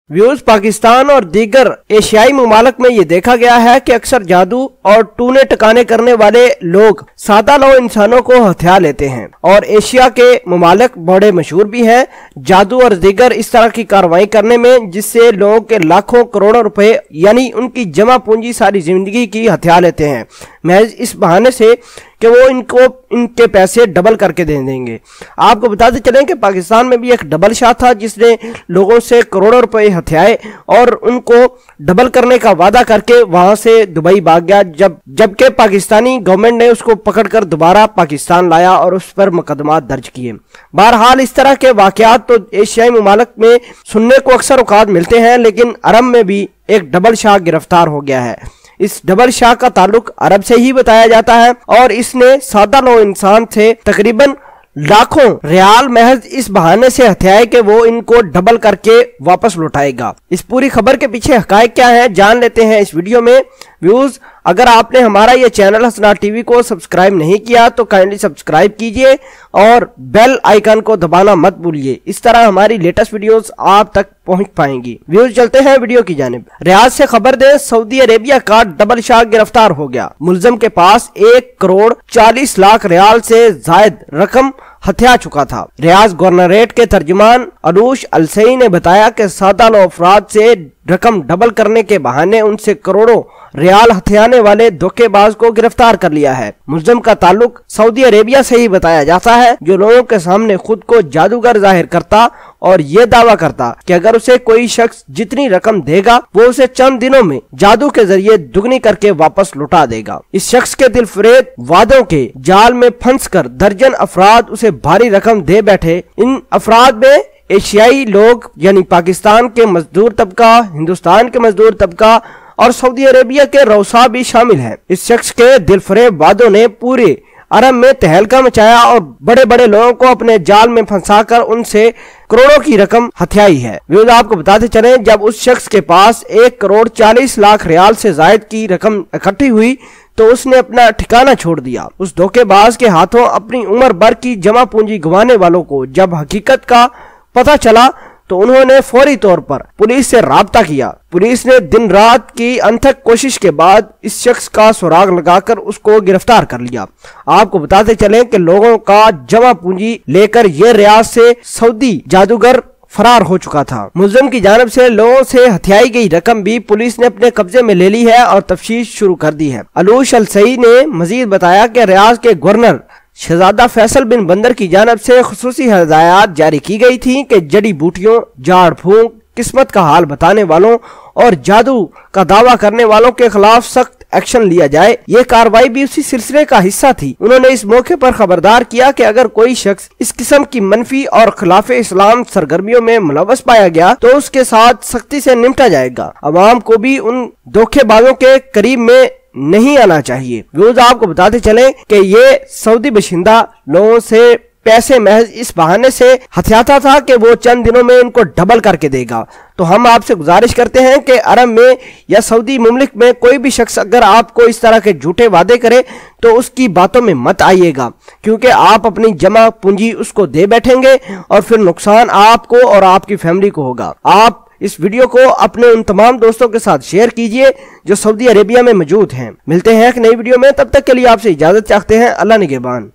Views Pakistan और दीगर एशियाई ममालिक में ये देखा गया है कि अक्सर जादू और टूने टकाने करने वाले लोग सादा लो इंसानों को हथिया लेते हैं और एशिया के ममालिक बड़े मशहूर भी हैं जादू और दीगर इस तरह की कार्रवाई करने में, जिससे लोगों के लाखों करोड़ों रुपए यानी उनकी जमा पूंजी सारी जिंदगी की हथिया लेते हैं महज इस बहाने से कि वो इनके पैसे डबल करके दे देंगे। आपको बताते चलें कि पाकिस्तान में भी एक डबल शाह था जिसने लोगों से करोड़ों रुपए हथियाए और उनको डबल करने का वादा करके वहां से दुबई भाग गया, जबकि पाकिस्तानी गवर्नमेंट ने उसको पकड़कर दोबारा पाकिस्तान लाया और उस पर मुकदमा दर्ज किए। बहरहाल इस तरह के वाकयात तो एशियाई ममालिक में सुनने को अक्सर औकात मिलते हैं, लेकिन अरब में भी एक डबल शाह गिरफ्तार हो गया है। इस डबल शाह का ताल्लुक अरब से ही बताया जाता है और इसने सादा लो इंसान से तकरीबन लाखों रियाल महज इस बहाने से हथियाए कि वो इनको डबल करके वापस लौटाएगा। इस पूरी खबर के पीछे हकायक क्या है जान लेते हैं इस वीडियो में। व्यूज, अगर आपने हमारा ये चैनल हसनार टीवी को सब्सक्राइब नहीं किया तो काइंडली सब्सक्राइब कीजिए और बेल आइकन को दबाना मत भूलिए, इस तरह हमारी लेटेस्ट वीडियोस आप तक पहुंच पाएंगी। व्यूज, चलते हैं वीडियो की जानिब। रियाद से खबर दे, सऊदी अरेबिया का डबल शाह गिरफ्तार हो गया। मुलजम के पास 1 करोड़ 40 लाख रियाल से जायद रकम हथिया चुका था। रियाज गवर्नरेट के तर्जुमान अलूश अलसई ने बताया कि सादा लो अफराद से रकम डबल करने के बहाने उनसे करोड़ों रियाल हथियाने वाले धोखेबाज को गिरफ्तार कर लिया है। मुलजम का ताल्लुक सऊदी अरेबिया से ही बताया जाता है, जो लोगों के सामने खुद को जादूगर जाहिर करता और ये दावा करता कि अगर उसे कोई शख्स जितनी रकम देगा वो उसे चंद दिनों में जादू के जरिए दुगनी करके वापस लौटा देगा। इस शख्स के दिलफरेब वादों के जाल में फंसकर दर्जन अफराद उसे भारी रकम दे बैठे। इन अफराद में एशियाई लोग यानी पाकिस्तान के मजदूर तबका, हिंदुस्तान के मजदूर तबका और सऊदी अरेबिया के रौसा भी शामिल हैं। इस शख्स के दिलफरेब वादों ने पूरे अरब में तहलका मचाया और बड़े बड़े लोगों को अपने जाल में फंसाकर उनसे करोड़ों की रकम हथियाई है। व्यूज, आपको बताते चलें, जब उस शख्स के पास 1 करोड़ 40 लाख रियाल से जायद की रकम इकट्ठी हुई तो उसने अपना ठिकाना छोड़ दिया। उस धोखेबाज के हाथों अपनी उम्र भर की जमा पूंजी गंवाने वालों को जब हकीकत का पता चला तो उन्होंने फौरी तौर पर पुलिस से राब्ता किया। पुलिस ने दिन रात की अनथक कोशिश के बाद इस शख्स का सुराग लगाकर उसको गिरफ्तार कर लिया। आपको बताते चलें कि लोगों का जमा पूंजी लेकर ये रियाद से सऊदी जादूगर फरार हो चुका था। मुलजिम की जानिब से लोगों से हथियाई गई रकम भी पुलिस ने अपने कब्जे में ले ली है और तफ्तीश शुरू कर दी है। अलूश अलसई ने मजीद बताया कि रियाद के गवर्नर शहजादा फैसल बिन बंदर की जानिब से खुसूसी हदायत जारी की गई थी कि जड़ी बूटियों, झाड़ फूंक, किस्मत का हाल बताने वालों और जादू का दावा करने वालों के खिलाफ सख्त एक्शन लिया जाए। ये कार्रवाई भी उसी सिलसिले का हिस्सा थी। उन्होंने इस मौके पर खबरदार किया कि अगर कोई शख्स इस किस्म की मनफी और खिलाफ इस्लाम सरगर्मियों में मुलव्वस पाया गया तो उसके साथ सख्ती से निपटा जाएगा। अवाम को भी उन धोखेबाजों के करीब में नहीं आना चाहिए। व्यूज, आपको बताते चलें कि ये सऊदी बशिंदा लोगों से पैसे महज इस बहाने से हथियाता था कि वो चंद दिनों में इनको डबल करके देगा। तो हम आपसे गुजारिश करते हैं कि अरब में या सऊदी मुमलिक में कोई भी शख्स अगर आपको इस तरह के झूठे वादे करे तो उसकी बातों में मत आइएगा, क्योंकि आप अपनी जमा पूंजी उसको दे बैठेंगे और फिर नुकसान आपको और आपकी फैमिली को होगा। आप इस वीडियो को अपने उन तमाम दोस्तों के साथ शेयर कीजिए जो सऊदी अरेबिया में मौजूद हैं। मिलते हैं एक नई वीडियो में, तब तक के लिए आपसे इजाजत चाहते हैं। अल्लाह निगहबान।